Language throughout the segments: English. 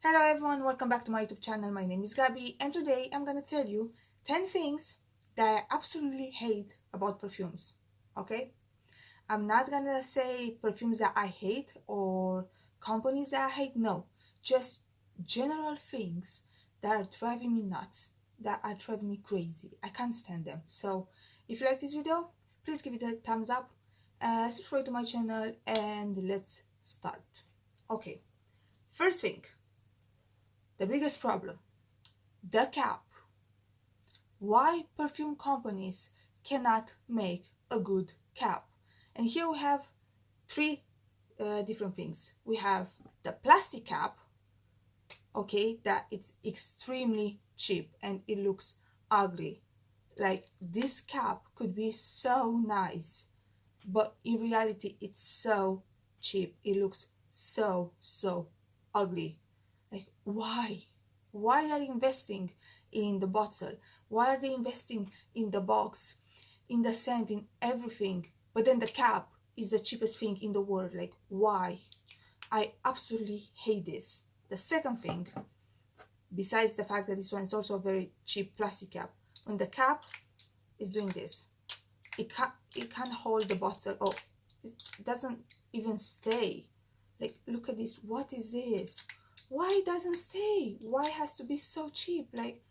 Hello everyone, welcome back to my YouTube channel. My name is Gabi and today I'm gonna tell you 10 things that I absolutely hate about perfumes. Okay? I'm not gonna say perfumes that I hate or companies that I hate, no. Just general things that are driving me nuts, that are driving me crazy. I can't stand them. So if you like this video, please give it a thumbs up, subscribe to my channel and let's start. Okay, first thing. The biggest problem, the cap. Why perfume companies cannot make a good cap? And here we have three different things. We have the plastic cap, okay, that it's extremely cheap and it looks ugly. Like this cap could be so nice, but in reality it's so cheap. It looks so ugly. Like, why? Why are they investing in the bottle? Why are they investing in the box, in the scent, in everything? But then the cap is the cheapest thing in the world. Like, why? I absolutely hate this. The second thing, besides the fact that this one is also a very cheap plastic cap, when the cap is doing this, it can't hold the bottle. Oh, it doesn't even stay. Like, look at this. What is this? Why it doesn't stay? Why it has to be so cheap? Like,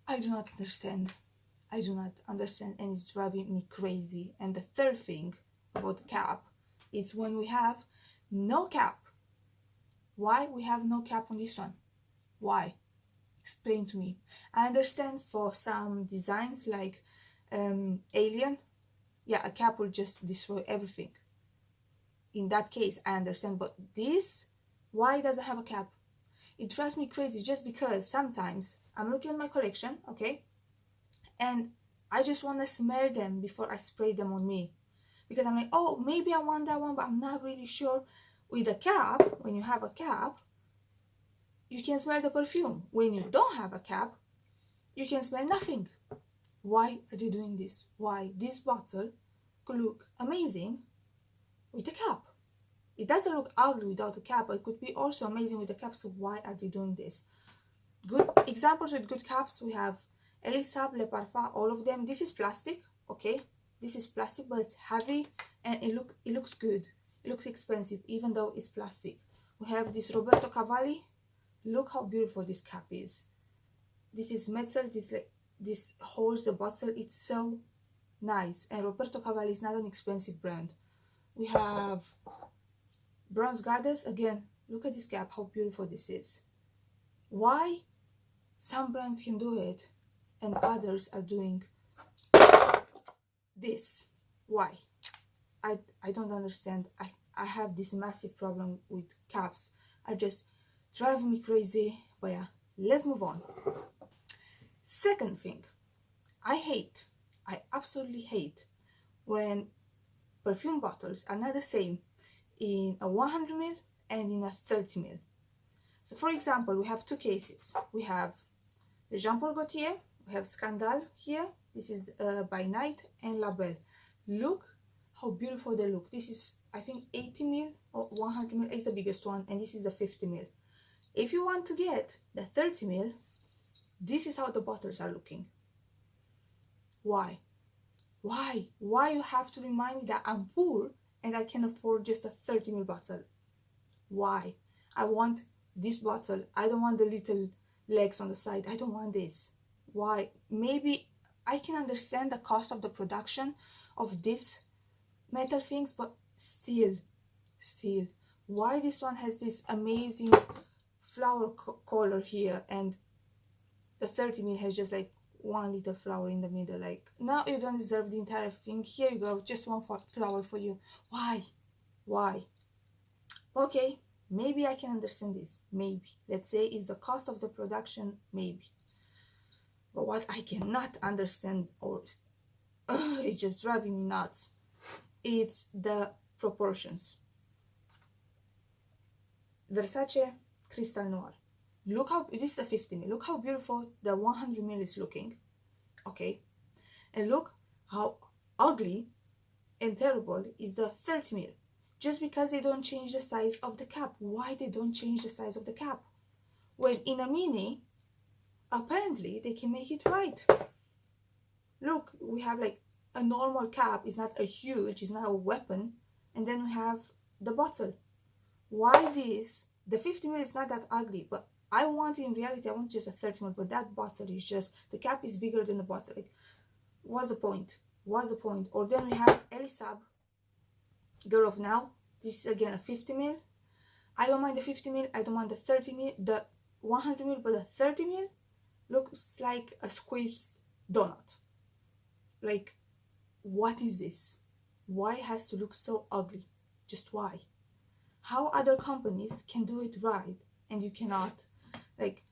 I do not understand. I do not understand, and it's driving me crazy. And the third thing about the cap is when we have no cap. Why we have no cap on this one? Why? Explain to me. I understand for some designs like Alien, yeah, a cap will just destroy everything. In that case, I understand, but this, why does it have a cap? It drives me crazy just because sometimes I'm looking at my collection, okay, and I just want to smell them before I spray them on me, because I'm like, oh, maybe I want that one, but I'm not really sure. With a cap, when you have a cap, you can smell the perfume. When you don't have a cap, you can smell nothing. Why are they doing this? Why? This bottle could look amazing with a cap. It doesn't look ugly without a cap, but it could be also amazing with a cap. So why are they doing this? Good examples with good caps, we have Elisa, Le Parfum, all of them. This is plastic, okay? This is plastic, but it's heavy and it looks good. It looks expensive, even though it's plastic. We have this Roberto Cavalli. Look how beautiful this cap is. This is metal. This holds the bottle. It's so nice. And Roberto Cavalli is not an expensive brand. We have Bronze Goddess. Again, look at this cap, how beautiful this is. Why some brands can do it and others are doing this? Why? I don't understand. I have this massive problem with caps. Are just driving me crazy. But yeah, let's move on. Second thing, I absolutely hate when perfume bottles are not the same in a 100 ml and in a 30 ml. So for example, we have two cases. We have the Jean Paul Gaultier, we have Scandal here. This is by Night and La Belle. Look how beautiful they look. This is, I think, 80 ml or 100 ml is the biggest one, and this is the 50 ml. If you want to get the 30 ml, this is how the bottles are looking. Why? Why? Why you have to remind me that I'm poor and I can afford just a 30 ml bottle? Why? I want this bottle. I don't want the little legs on the side. I don't want this. Why? Maybe I can understand the cost of the production of this metal things, but still, why this one has this amazing flower color here and the 30 ml has just like one little flower in the middle? Like, no, you don't deserve the entire thing. Here you go, just one flower for you. Why? Okay, maybe I can understand this. Maybe, let's say, it's the cost of the production, maybe. But what I cannot understand, or it's just driving me nuts, it's the proportions. Versace Crystal Noir. Look how, this is a 50 ml. Look how beautiful the 100 ml is looking. Okay. And look how ugly and terrible is the 30 ml. Just because they don't change the size of the cap. Why they don't change the size of the cap? When in a mini, apparently they can make it right. Look, we have like a normal cap, it's not a huge, it's not a weapon, and then we have the bottle. Why this? The 50 ml is not that ugly, but I want, in reality, I want just a 30 ml, but that bottle is just, the cap is bigger than the bottle. Like, what's the point? What's the point? Or then we have Elisab, Girl of Now. This is again a 50 ml. I don't mind the 50 ml, I don't mind the 30 ml, the 100 ml, but the 30 ml looks like a squeezed donut. Like, what is this? Why it has to look so ugly? Just why? How other companies can do it right and you cannot? Like,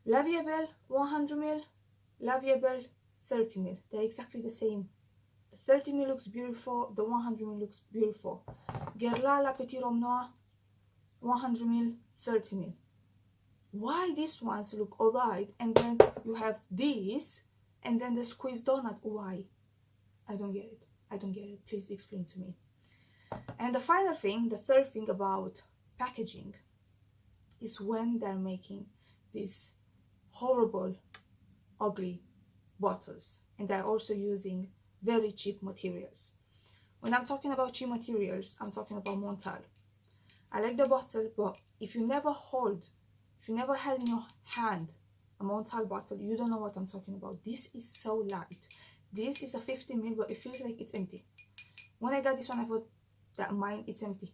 La Vie est Belle 100 ml, La Vie est Belle 30 ml. They're exactly the same. The 30 ml looks beautiful, the 100 ml looks beautiful. Guerlain La Petit Rhum Noir 100 ml, 30 ml. Why these ones look alright and then you have this and then the squeezed donut? Why? I don't get it. I don't get it. Please explain to me. And the final thing, the third thing about packaging is when they're making these horrible, ugly bottles, and they're also using very cheap materials. When I'm talking about cheap materials, I'm talking about Montal. I like the bottle, but if you never held in your hand a Montal bottle, you don't know what I'm talking about. This is so light. This is a 50 ml, but it feels like it's empty. When I got this one, I thought that mine, it's empty.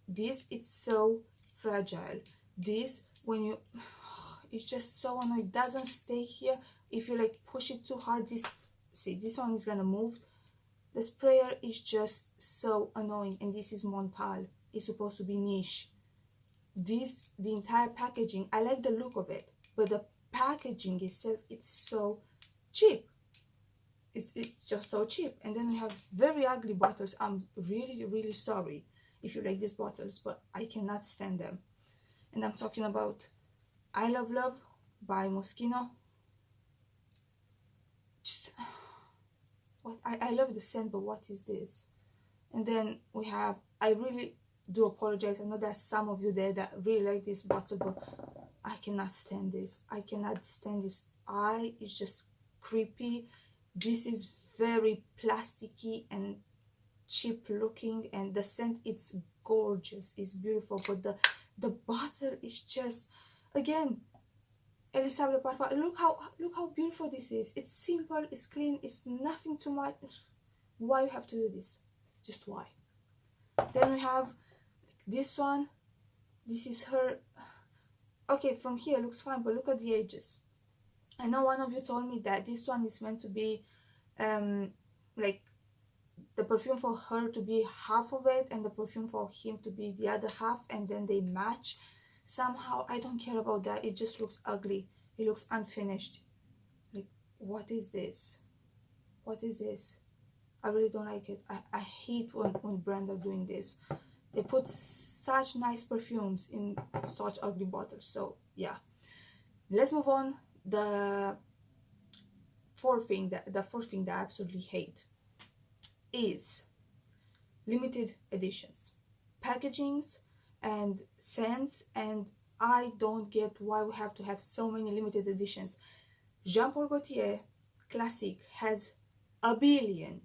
This, it's so fragile. This, when you, it's just so annoying. It doesn't stay here. If you like push it too hard, this, see, this one is gonna move. The sprayer is just so annoying, and this is Montal. It's supposed to be niche. This, the entire packaging, I like the look of it, but the packaging itself, it's so cheap. It's just so cheap. And then we have very ugly bottles. I'm really sorry if you like these bottles, but I cannot stand them. And I'm talking about I Love Love by Moschino. Just, what, I love the scent, but what is this? And then we have, I really do apologize, I know there's some of you there that really like this bottle, but I cannot stand this. I cannot stand this. It's just creepy. This is very plasticky and cheap looking, and the scent, it's gorgeous, it's beautiful, but the bottle is just, again, Elisab Le Parfum. Look how beautiful this is. It's simple, it's clean, it's nothing too much. Why you have to do this? Just why? Then we have this one. This is her. Okay, from here it looks fine, but look at the edges. I know one of you told me that this one is meant to be like the perfume for her to be half of it and the perfume for him to be the other half, and then they match somehow. I don't care about that. It just looks ugly. It looks unfinished. Like, what is this? What is this? I really don't like it. I hate when brands are doing this. They put such nice perfumes in such ugly bottles. So yeah, let's move on. The fourth thing that I absolutely hate is limited editions, packagings and scents, and I don't get why we have to have so many limited editions. Jean Paul Gaultier Classic has a billion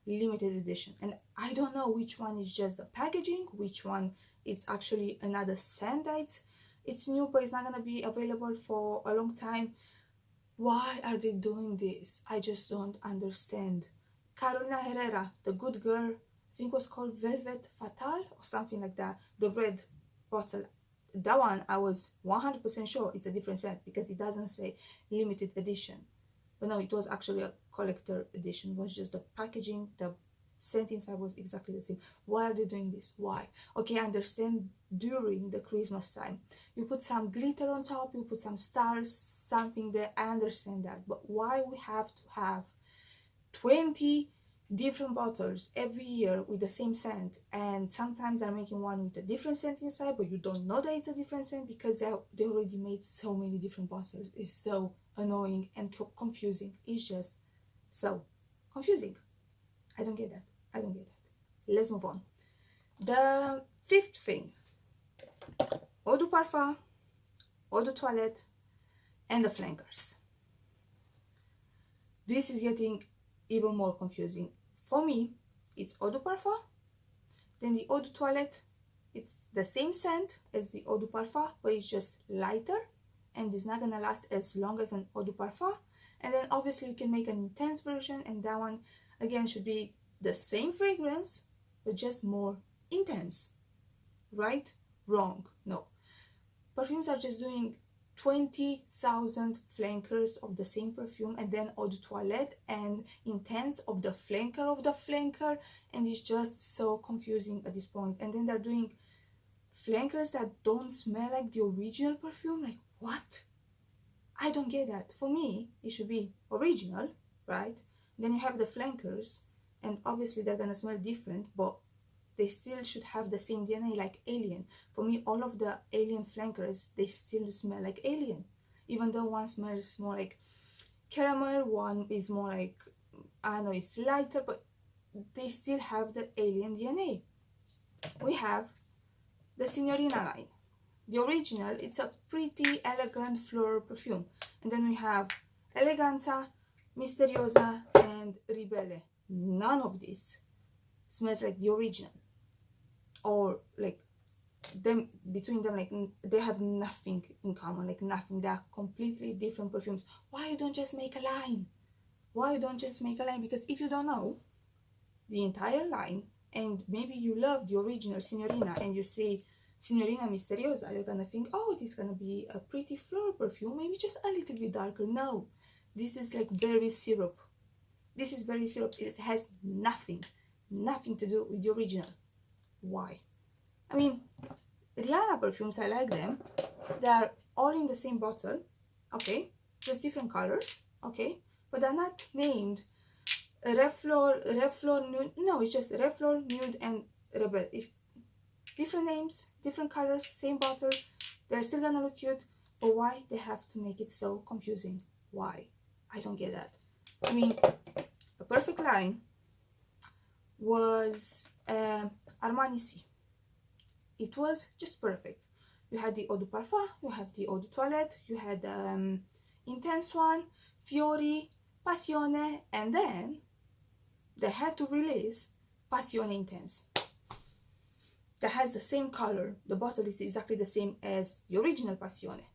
limited edition, and I don't know which one is just the packaging, which one it's actually another scent that it's new but it's not gonna be available for a long time. Why are they doing this? I just don't understand. Carolina Herrera, the good girl, I think it was called Velvet Fatale or something like that, the red bottle. That one I was 100% sure it's a different scent because it doesn't say limited edition. But no, it was actually a collector edition. It was just the packaging, the scent inside was exactly the same. Why are they doing this? Why? Okay, I understand during the Christmas time you put some glitter on top, you put some stars, something there, I understand that, but why we have to have 20 different bottles every year with the same scent? And sometimes they're making one with a different scent inside, but you don't know that it's a different scent because they already made so many different bottles. It's so annoying and confusing. It's just so confusing. I don't get that. I don't get that. Let's move on. The fifth thing, eau de parfum Eau de Toilette, and the flankers. This is getting even more confusing. For me, it's Eau de Parfum, then the Eau de Toilette. It's the same scent as the Eau de Parfum, but it's just lighter and it's not gonna last as long as an Eau de Parfum. And then obviously you can make an intense version, and that one again should be the same fragrance but just more intense. Right? Wrong. No. Perfumes are just doing 20,000 flankers of the same perfume, and then Eau de Toilette and intense of the flanker, and it's just so confusing at this point. And then they're doing flankers that don't smell like the original perfume. Like, what? I don't get that. For me, it should be original, right? Then you have the flankers, and obviously they're gonna smell different, but they still should have the same DNA, like Alien. For me, all of the Alien flankers, they still smell like Alien. Even though one smells more like caramel, one is more like, I don't know, it's lighter, but they still have the Alien DNA. We have the Signorina line. The original, it's a pretty elegant floral perfume. And then we have Eleganza, Misteriosa, and Ribelle. None of this smells like the original. Or like them, between them, like they have nothing in common, like nothing. They are completely different perfumes. Why you don't just make a line? Why you don't just make a line? Because if you don't know the entire line, and maybe you love the original Signorina and you say Signorina Misteriosa, you're gonna think, oh, this is gonna be a pretty floral perfume, maybe just a little bit darker. No, this is like berry syrup. This is berry syrup. It has nothing to do with the original. Why? I mean, Rihanna perfumes, I like them. They are all in the same bottle, okay, just different colors, okay, but they're not named Reflor Nude. No, it's just Reflor Nude and Rebel. Different names, different colors, same bottle. They're still gonna look cute, but why they have to make it so confusing? Why? I don't get that. I mean, a perfect line was Armani C. It was just perfect. You had the Eau de Parfum, you have the Eau de Toilette, you had intense one, Fiori, Passione, and then they had to release Passione Intense. That has the same color. The bottle is exactly the same as the original Passione.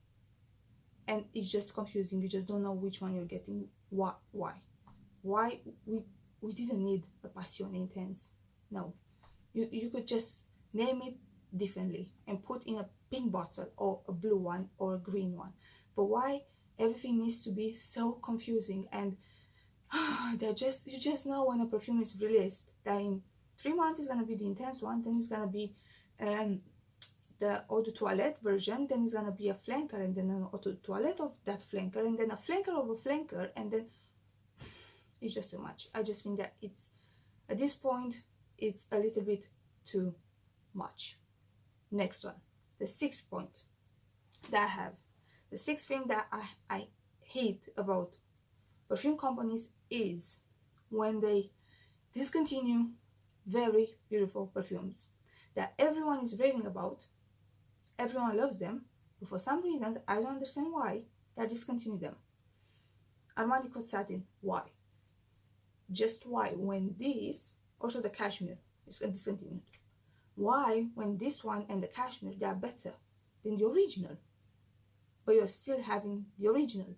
And it's just confusing. You just don't know which one you're getting. Why? Why we didn't need a Passione Intense. No. You could just name it differently and put in a pink bottle or a blue one or a green one. But why everything needs to be so confusing? And you just know when a perfume is released that in 3 months it's gonna be the intense one, then it's gonna be the Eau de Toilette version, then it's gonna be a flanker, and then an Eau de Toilette of that flanker, and then a flanker of a flanker, and then it's just too much. I just think that it's, at this point, it's a little bit too much. Next one, the 6th point that I have. The 6th thing that I hate about perfume companies is when they discontinue very beautiful perfumes that everyone is raving about, everyone loves them, but for some reasons I don't understand why they're discontinuing them. Armani Code Satin, why? Just why? When this, also the Cashmere is discontinued. Why, when this one and the Cashmere, they are better than the original, but you're still having the original?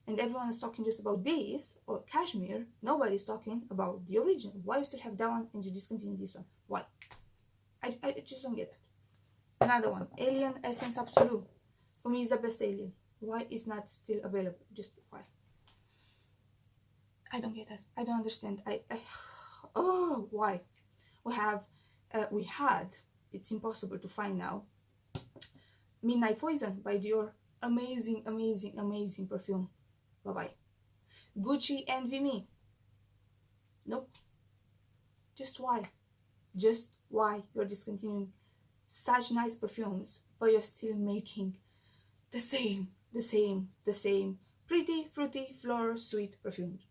And everyone is talking just about this or Cashmere. Nobody's talking about the original. Why you still have that one and you discontinue this one? Why? I just don't get that. Another one, Alien Essence Absolute. For me, it's the best Alien. Why is not still available? Just why? I don't get that. I don't understand. Oh, why? We had, it's impossible to find now, Midnight Poison by Dior. Amazing, amazing, amazing perfume. Bye-bye. Gucci Envy Me. Nope. Just why? Just why you're discontinuing such nice perfumes, but you're still making the same pretty, fruity, floral, sweet perfumes?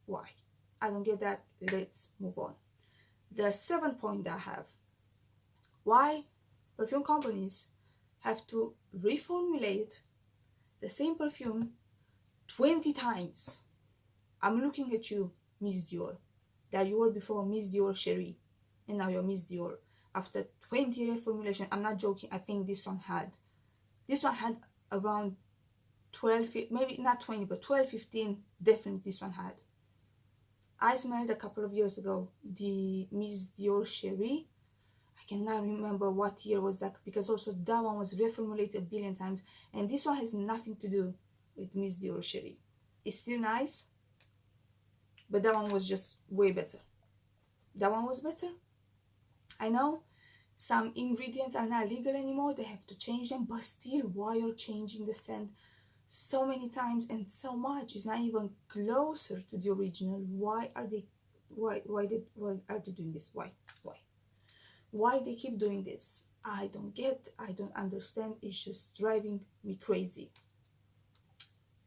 Why? I don't get that. Let's move on. The 7th point that I have. Why perfume companies have to reformulate the same perfume 20 times. I'm looking at you, Miss Dior, that you were before Miss Dior Cherie, and now you're Miss Dior. After 20 reformulation, I'm not joking, I think this one had around 12, maybe not 20, but 12, 15, definitely this one had. I smelled a couple of years ago the Miss Dior Cherie. I cannot remember what year was that, because also that one was reformulated a billion times, and this one has nothing to do with Miss Dior Cherie. It's still nice, but that one was just way better. That one was better. I know some ingredients are not legal anymore, they have to change them, but still, why you're changing the scent so many times and so much? It's not even closer to the original. Why are they doing this? Why they keep doing this? I don't understand. It's just driving me crazy.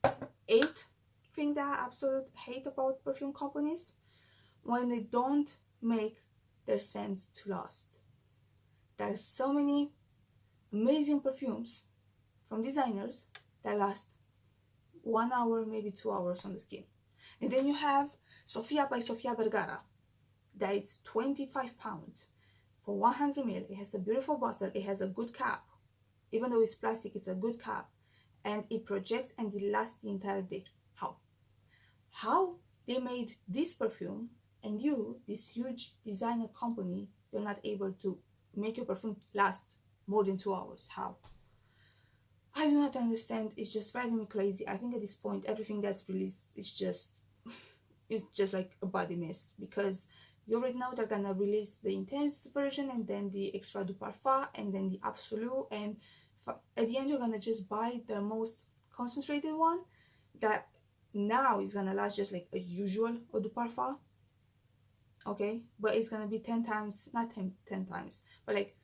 8th thing that I absolutely hate about perfume companies, when they don't make their scents to last. There are so many amazing perfumes from designers that last 1 hour, maybe 2 hours on the skin. And then you have Sofia by Sofia Vergara, that it's 25 pounds for 100 ml. It has a beautiful bottle, it has a good cap. Even though it's plastic, it's a good cap. And it projects and it lasts the entire day. How they made this perfume, and you, this huge designer company, you're not able to make your perfume last more than 2 hours? How? I do not understand. It's just driving me crazy. I think at this point everything that's released is just like a body mist, because you already know they're gonna release the intense version and then the extra du parfum and then the absolute, and at the end you're gonna just buy the most concentrated one that now is gonna last just like a usual eau de parfum, okay, but it's gonna be 10 times, not 10 times, but like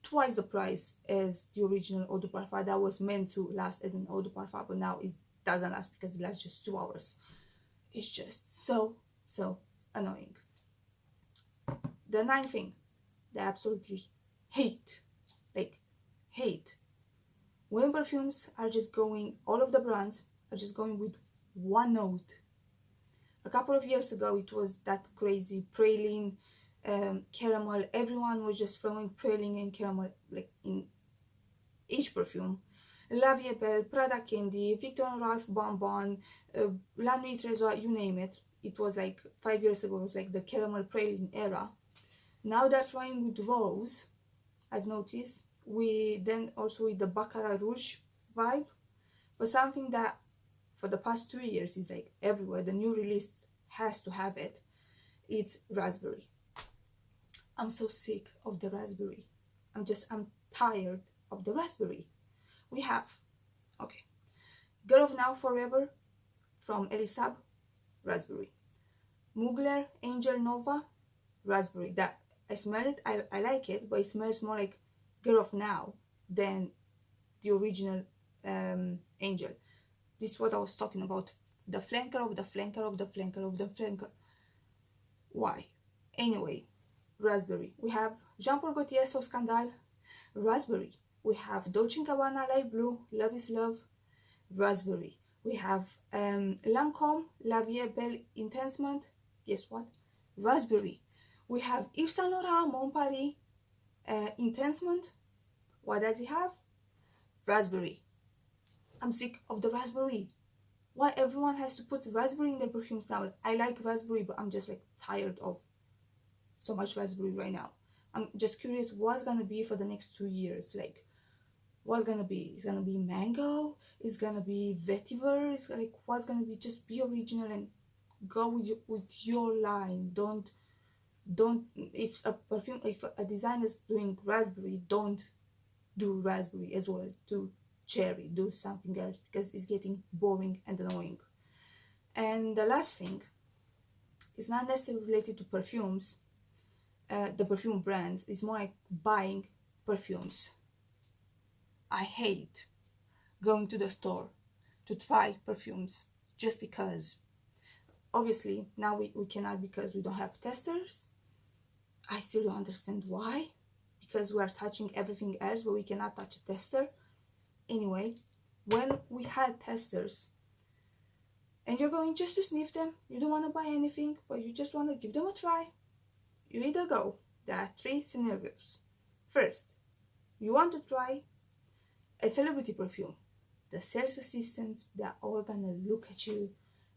twice the price as the original eau de parfum that was meant to last as an eau de parfum, but now it doesn't last because it lasts just 2 hours. It's just so annoying. The 9th thing that I absolutely hate, when perfumes are just going, all of the brands are just going with one note. A couple of years ago it was that crazy praline, caramel. Everyone was just throwing praline and caramel like in each perfume. La Vie Belle, Prada Candy, Victor & Ralph Bonbon, La Nuit Trésor, you name it. It was like 5 years ago, it was like the caramel praline era. Now they're trying with rose, I've noticed. Then also with the Baccarat Rouge vibe, but something that for the past 2 years is like everywhere, the new release has to have it, it's raspberry. I'm so sick of the raspberry. I'm tired of the raspberry. We have, okay, Girl of Now Forever from Elisab, raspberry. Mugler Angel Nova, raspberry. That I smell it, I like it, but it smells more like Girl of Now than the original Angel. This is what I was talking about. The flanker of the flanker of the flanker of the flanker. Why? Anyway, raspberry. We have Jean Paul Gaultier So Scandale, raspberry. We have Dolce & Gabbana Light Blue, Love is Love, raspberry. We have Lancôme La Vie Belle Intensement, guess what? Raspberry. We have Yves Saint Laurent Mon Paris Intensement. What does it have? Raspberry. I'm sick of the raspberry. Why everyone has to put raspberry in their perfumes now? I like raspberry, but I'm just like tired of so much raspberry right now. I'm just curious what's gonna be for the next 2 years. Like, what's gonna be? It's gonna be mango? It's gonna be vetiver? It's like, what's gonna be? Just be original and go with your line. Don't if a designer is doing raspberry, don't do raspberry as well. Do cherry, do something else, because it's getting boring and annoying. And the last thing is not necessarily related to perfumes, the perfume brands. It's more like buying perfumes. I hate going to the store to try perfumes just because. Obviously now we cannot, because we don't have testers. I still don't understand why, because we are touching everything else, but we cannot touch a tester. Anyway, when we had testers and you're going just to sniff them, you don't want to buy anything, but you just want to give them a try, you either go. There are 3 scenarios. First, you want to try a celebrity perfume. The sales assistants, they're all gonna look at you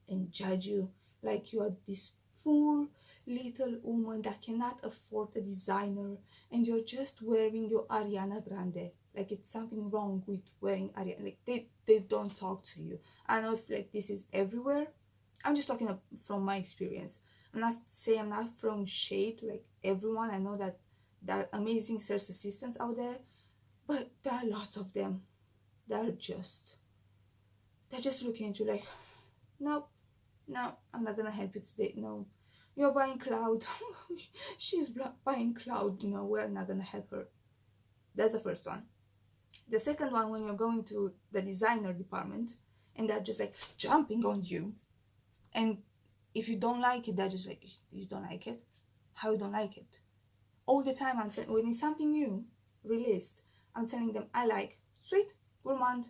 and judge you like you are this poor little woman that cannot afford a designer and you're just wearing your Ariana Grande. Like it's something wrong with wearing Ariana. Like they don't talk to you. I know if like this is everywhere. I'm just talking from my experience. I'm not saying I'm not throwing shade to like everyone. I know that there are amazing sales assistants out there, but there are lots of them. They're just looking at you like, no, I'm not gonna help you today. No, you're buying cloud. She's buying cloud. No, we're not gonna help her. That's the first one. The second one, when you're going to the designer department and they're just like jumping on you, and if you don't like it, they're just like, you don't like it? How you don't like it? All the time I'm saying, when it's something new released, I'm telling them I like sweet, gourmand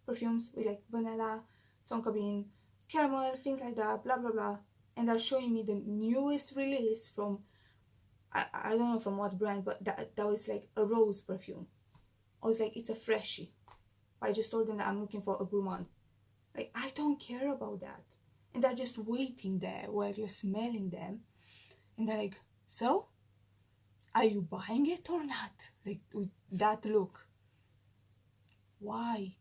perfumes with like vanilla, tonka bean, caramel, things like that, blah blah blah, and they're showing me the newest release from I don't know from what brand, but that was like a rose perfume. I was like, it's a freshie. I just told them that I'm looking for a gourmand. Like, I don't care about that. And they're just waiting there while you're smelling them, and they're like, so are you buying it or not? Like with that look. Why?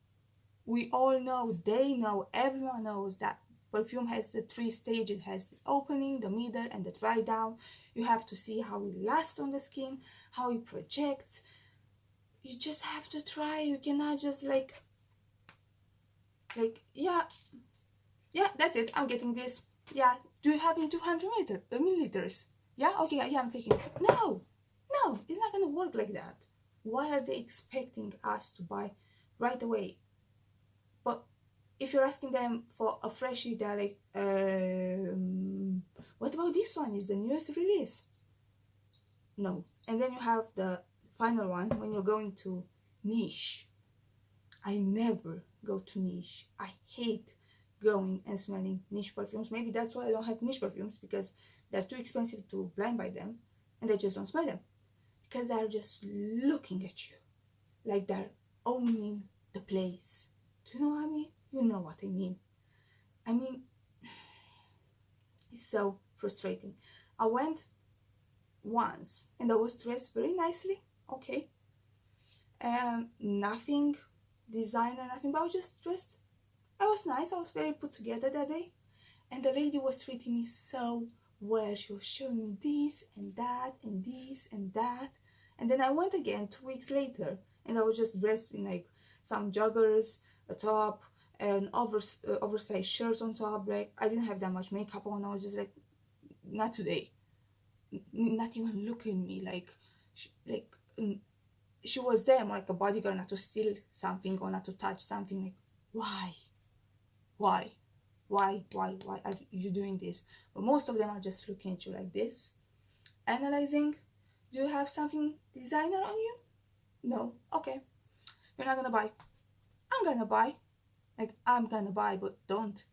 We all know, they know, everyone knows that perfume has the 3 stages. It has the opening, the middle, and the dry down. You have to see how it lasts on the skin, how it projects. You just have to try. You cannot just like yeah, that's it. I'm getting this. Yeah, do you have in 200 milliliters? Yeah, okay, yeah, I'm taking it. No, it's not gonna work like that. Why are they expecting us to buy right away? But if you're asking them for a freshie, they're like, what about this one? Is the newest release? No. And then you have the final one when you're going to niche. I never go to niche. I hate going and smelling niche perfumes. Maybe that's why I don't have niche perfumes, because they're too expensive to blind buy them, and I just don't smell them, because they're just looking at you like they're owning the place. Do you know what I mean? You know what I mean. I mean, it's so frustrating. I went once and I was dressed very nicely, okay, nothing designer, nothing, but I was just dressed. I was nice. I was very put together that day, and the lady was treating me so well. She was showing me this and that and this and that, and then I went again 2 weeks later, and I was just dressed in like some joggers, a top, an oversized shirt on top. Like I didn't have that much makeup on. I was just like, not today. Not even looking at me like she was there more like a bodyguard, not to steal something or not to touch something. Like, why are you doing this? But most of them are just looking at you like this, analyzing. Do you have something designer on you? No. Okay, you're not gonna buy. I'm gonna buy. Like, I'm gonna buy, but don't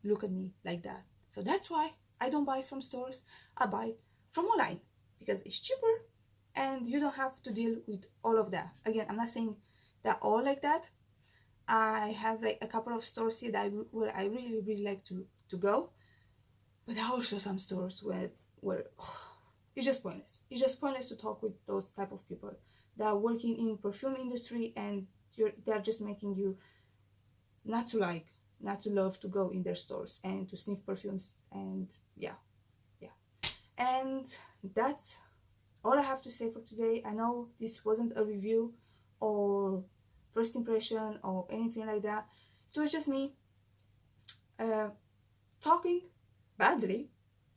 look at me like that. So that's why I don't buy from stores. I buy from online, because it's cheaper and you don't have to deal with all of that. Again, I'm not saying they're all like that. I have like a couple of stores here that where I really like to go, but there are also some stores where it's just pointless. It's just pointless to talk with those type of people that are working in perfume industry, and they're just making you not to love to go in their stores and to sniff perfumes. And yeah, and that's all I have to say for today. I know this wasn't a review or first impression or anything like that. It was just me talking badly,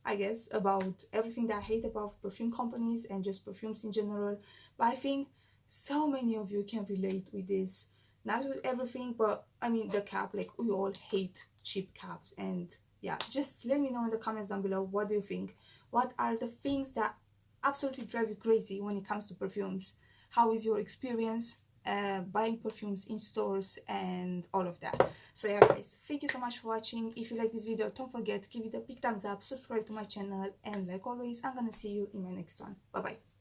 I guess, about everything that I hate about perfume companies and just perfumes in general. But I think so many of you can relate with this. Not with everything, but I mean the cap. Like, we all hate cheap caps. And yeah, just let me know in the comments down below, what do you think? What are the things that absolutely drive you crazy when it comes to perfumes. How is your experience buying perfumes in stores and all of that? So yeah guys, thank you so much for watching. If you like this video, don't forget, give it a big thumbs up, subscribe to my channel, and like always, I'm gonna see you in my next one. Bye bye.